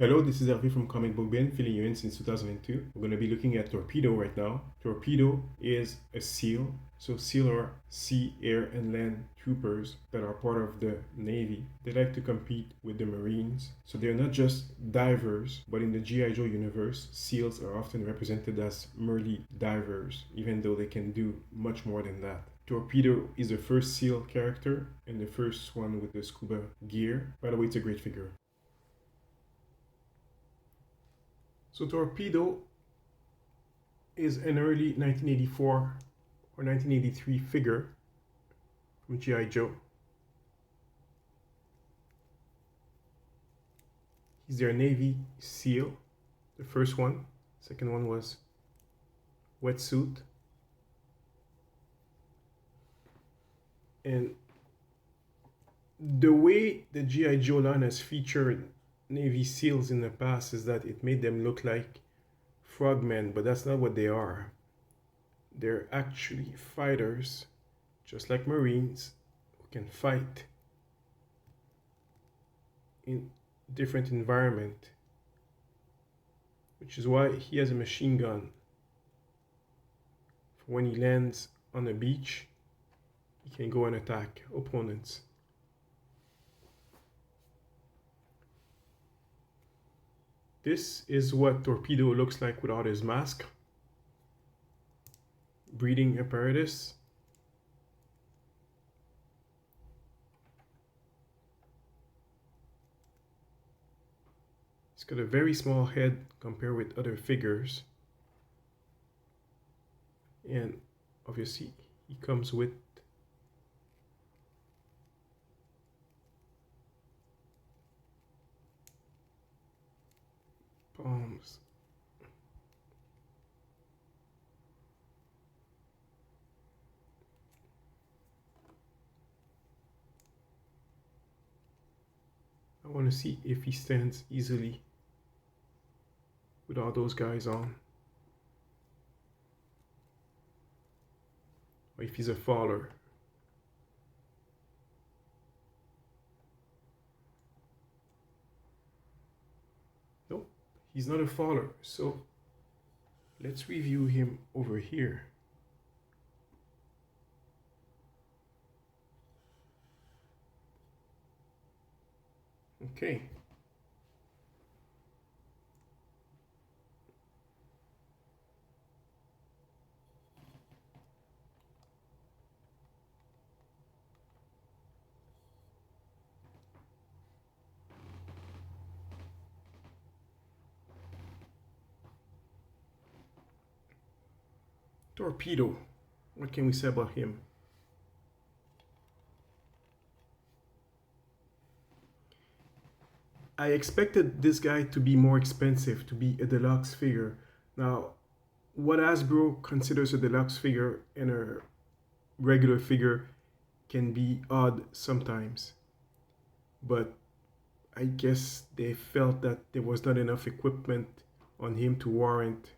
Hello, this is Hervé from Comic Book Bin, filling you in since 2002. We're going to be looking at Torpedo right now. Torpedo is a SEAL. So SEAL are sea, air, and land troopers that are part of the Navy. They like to compete with the Marines. So they're not just divers, but in the G.I. Joe universe, SEALs are often represented as merely divers, even though they can do much more than that. Torpedo is the first SEAL character and the first one with the scuba gear. By the way, it's a great figure. So Torpedo is an early 1984 or 1983 figure from G.I. Joe. He's their Navy SEAL, the first one. Second one was wetsuit. And the way the G.I. Joe line has featured Navy SEALs in the past is that it made them look like frogmen, but that's not what they are. They're actually fighters, just like Marines, who can fight in different environment, which is why he has a machine gun. For when he lands on a beach, he can go and attack opponents. This is what Torpedo looks like without his mask. Breathing apparatus. He's got a very small head compared with other figures. And obviously he comes with palms. I want to see if he stands easily with all those guys on, or if he's a faller. Nope, he's not a faller. So let's review him over here. Okay. Torpedo, what can we say about him? I expected this guy to be more expensive, to be a deluxe figure. Now, what Hasbro considers a deluxe figure and a regular figure can be odd sometimes. But I guess they felt that there was not enough equipment on him to warrant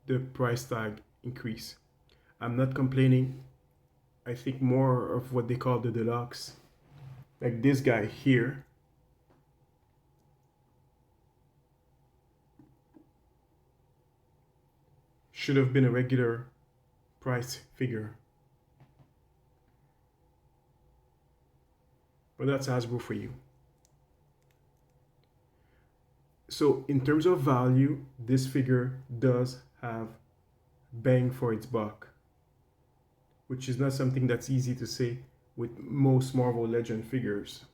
the price tag increase. I'm not complaining. I think more of what they call the deluxe, like this guy here, should have been a regular price figure. But that's Hasbro for you. So in terms of value, this figure does have bang for its buck, which is not something that's easy to say with most Marvel Legend figures.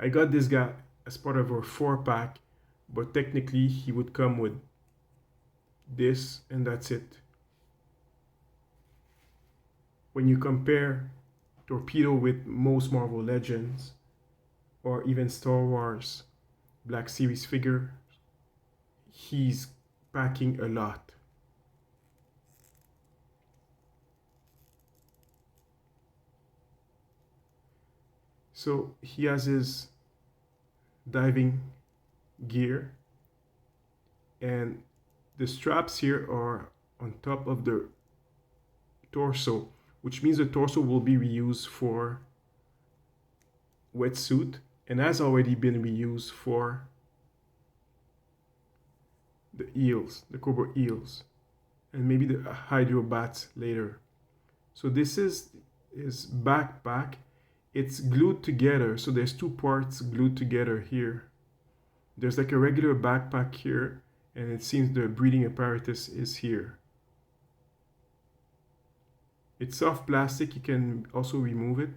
I got this guy as part of a 4-pack, but technically he would come with this and that's it. When you compare Torpedo with most Marvel Legends or even Star Wars Black Series figure, he's packing a lot. So he has his diving gear, and the straps here are on top of the torso, which means the torso will be reused for wetsuit and has already been reused for the eels, the cobra eels, and maybe the hydrobats later. So this is his backpack. It's glued together, so there's two parts glued together here. There's like a regular backpack here, and it seems the breathing apparatus is here. It's soft plastic. You can also remove it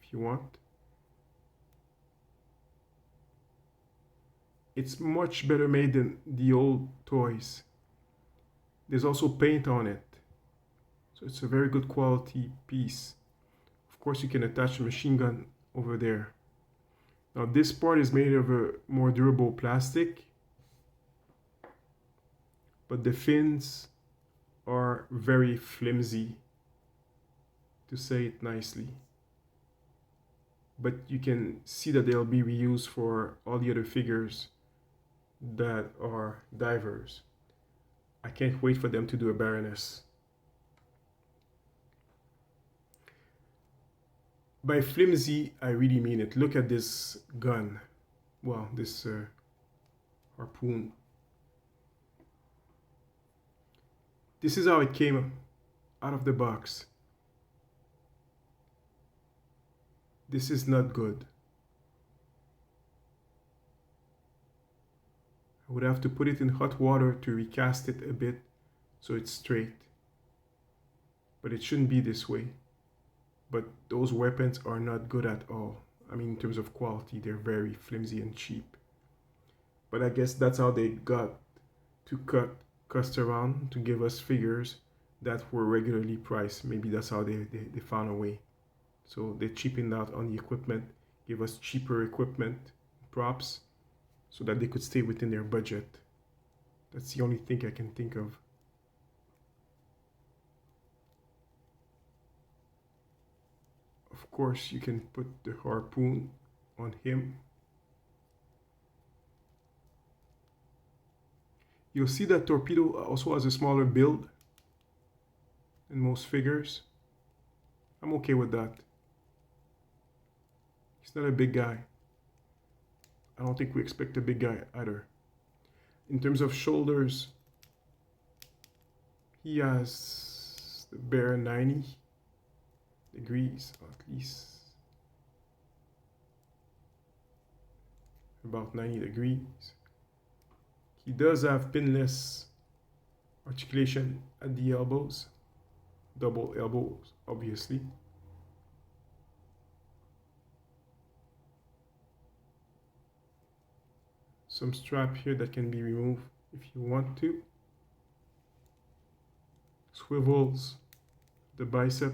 if you want. It's much better made than the old toys. There's also paint on it, so it's a very good quality piece. Of course, you can attach a machine gun over there. Now this part is made of a more durable plastic, but the fins are very flimsy, to say it nicely. But you can see that they'll be reused for all the other figures that are divers. I can't wait for them to do a Baroness. By flimsy, I really mean it. Look at this gun. Well, this harpoon. This is how it came out of the box. This is not good. I would have to put it in hot water to recast it a bit so it's straight. But it shouldn't be this way. But those weapons are not good at all. I mean, in terms of quality, they're very flimsy and cheap. But I guess that's how they got to cost around to give us figures that were regularly priced. Maybe that's how they found a way. So they cheapened out on the equipment, gave us cheaper equipment, props, so that they could stay within their budget. That's the only thing I can think of. Of course, you can put the harpoon on him. You'll see that Torpedo also has a smaller build than most figures. I'm okay with that. He's not a big guy. I don't think we expect a big guy either. In terms of shoulders, he has the bare 90 degrees, at least about 90 degrees. He does have pinless articulation at the elbows, double elbows, obviously. Some strap here that can be removed if you want to. Swivels the bicep.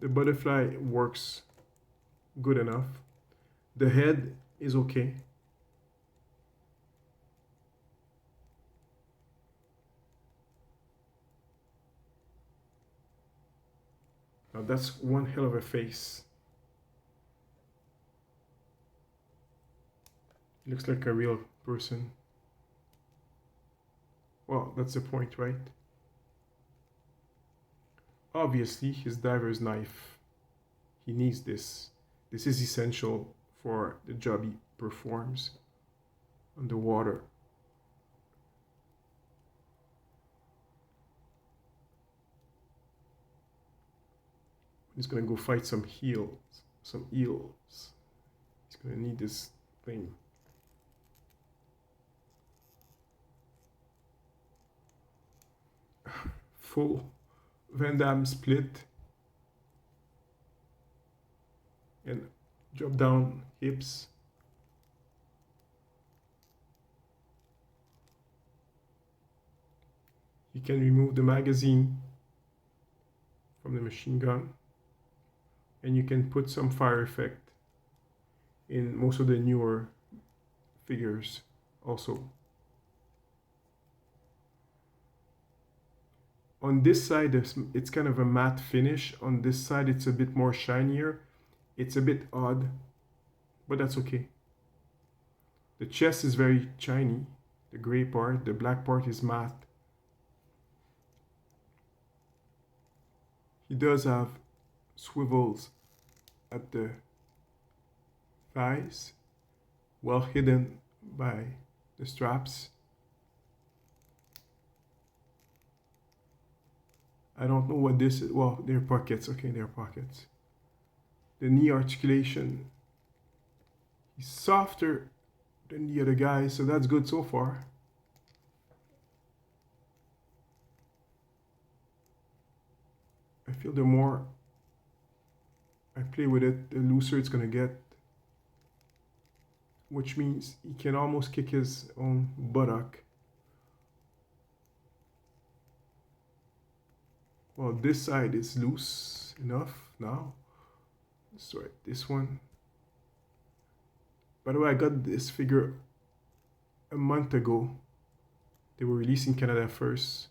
The butterfly works good enough. The head is okay. Now that's one hell of a face. Looks like a real person. Well, that's the point, right? Obviously, his diver's knife. He needs this. This is essential for the job he performs underwater. He's gonna go fight some eels. He's gonna need this thing. Full Van Damme split and drop down hips. You can remove the magazine from the machine gun, and you can put some fire effect in most of the newer figures also. On this side, it's kind of a matte finish. On this side, it's a bit more shinier. It's a bit odd, but that's okay. The chest is very shiny. The gray part, the black part is matte. He does have swivels at the thighs, well hidden by the straps. I don't know what this is. Well, they're pockets. Okay, they're pockets. The knee articulation is softer than the other guys, so that's good so far. I feel the more I play with it, the looser it's gonna get. Which means he can almost kick his own buttock. Well, this side is loose enough now. Let's try this one. By the way, I got this figure a month ago. They were released in Canada first.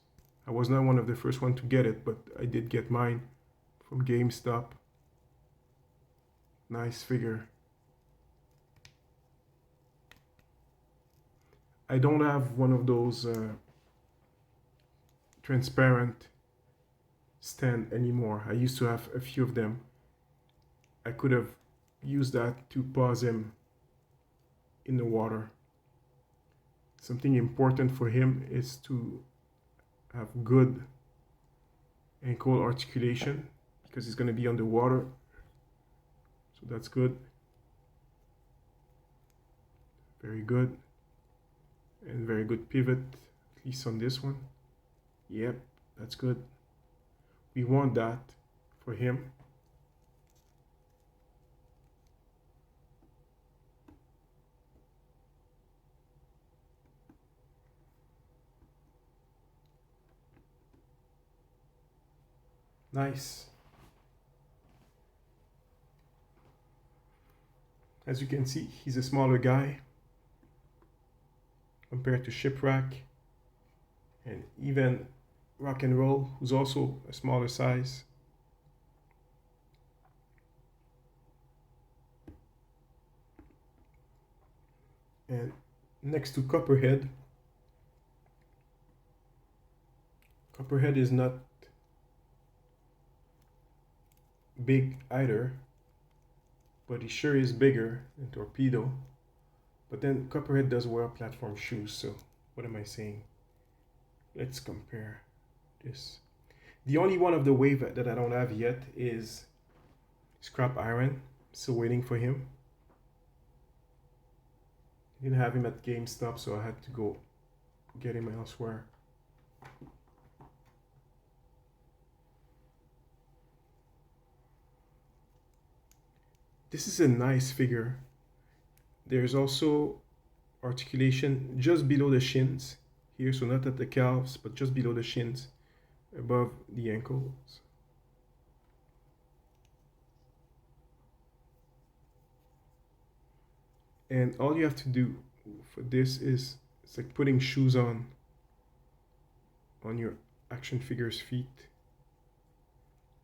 I was not one of the first one to get it, but I did get mine from GameStop. Nice figure. I don't have one of those transparent stand anymore. I used to have a few of them. I could have used that to pause him in the water. Something important for him is to have good ankle articulation because he's going to be underwater. So that's good. Very good. And very good pivot, at least on this one. Yep, that's good. We want that for him. Nice. As you can see, he's a smaller guy compared to Shipwreck and even Rock and Roll, who's also a smaller size. And next to Copperhead, Copperhead is not big either, but he sure is bigger than Torpedo. But then Copperhead does wear platform shoes, so what am I saying? Let's compare this. The only one of the wave that I don't have yet is Scrap Iron. Still waiting for him. Didn't have him at GameStop, so I had to go get him elsewhere. This is a nice figure. There's also articulation just below the shins here, so not at the calves, but just below the shins, above the ankles. And all you have to do for this is it's like putting shoes on your action figure's feet,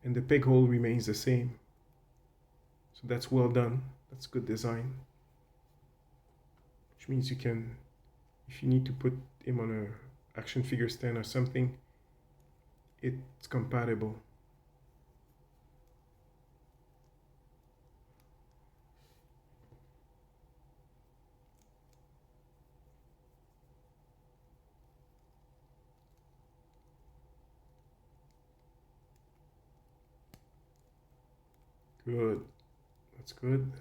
and the peg hole remains the same. So that's well done. That's good design. Which means you can, if you need to put him on a action figure stand or something, it's compatible. Good. That's good.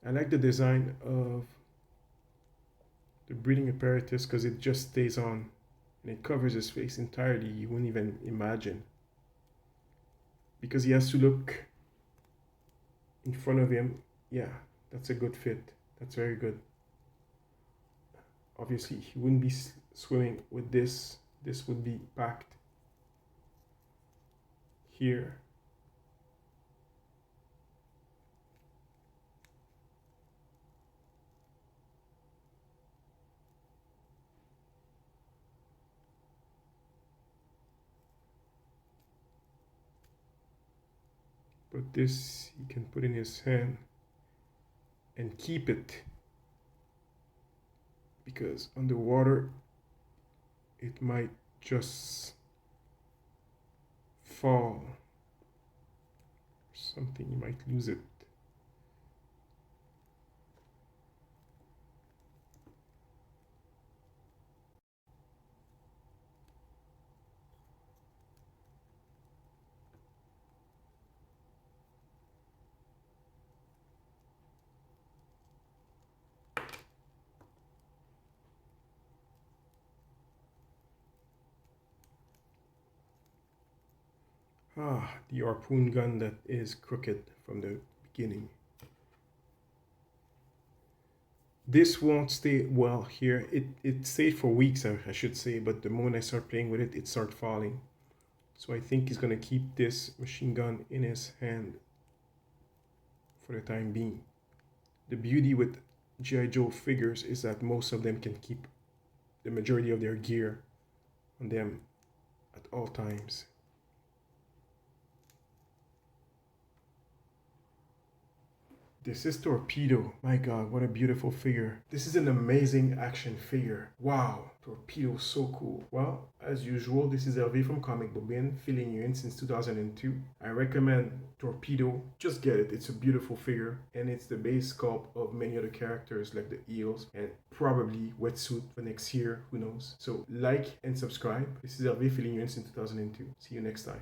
I like the design of the breathing apparatus because it just stays on and it covers his face entirely. You wouldn't even imagine. Because he has to look in front of him. Yeah, that's a good fit. That's very good. Obviously, he wouldn't be swimming with this. This would be packed here. But this he can put in his hand and keep it, because underwater it might just fall something, you might lose it. Ah, the harpoon gun that is crooked from the beginning. This won't stay well here. It stayed for weeks, I should say, but the moment I start playing with it, it started falling. So I think he's gonna keep this machine gun in his hand for the time being. The beauty with G.I. Joe figures is that most of them can keep the majority of their gear on them at all times. This is Torpedo. My god, what a beautiful figure. This is an amazing action figure. Wow, Torpedo, so cool. Well, as usual, this is Hervé from Comic Book Bin, filling you in since 2002. I recommend Torpedo. Just get it. It's a beautiful figure, and it's the base sculpt of many other characters like the Eels, and probably Wetsuit for next year, who knows. So like and subscribe. This is Hervé filling you in since 2002. See you next time.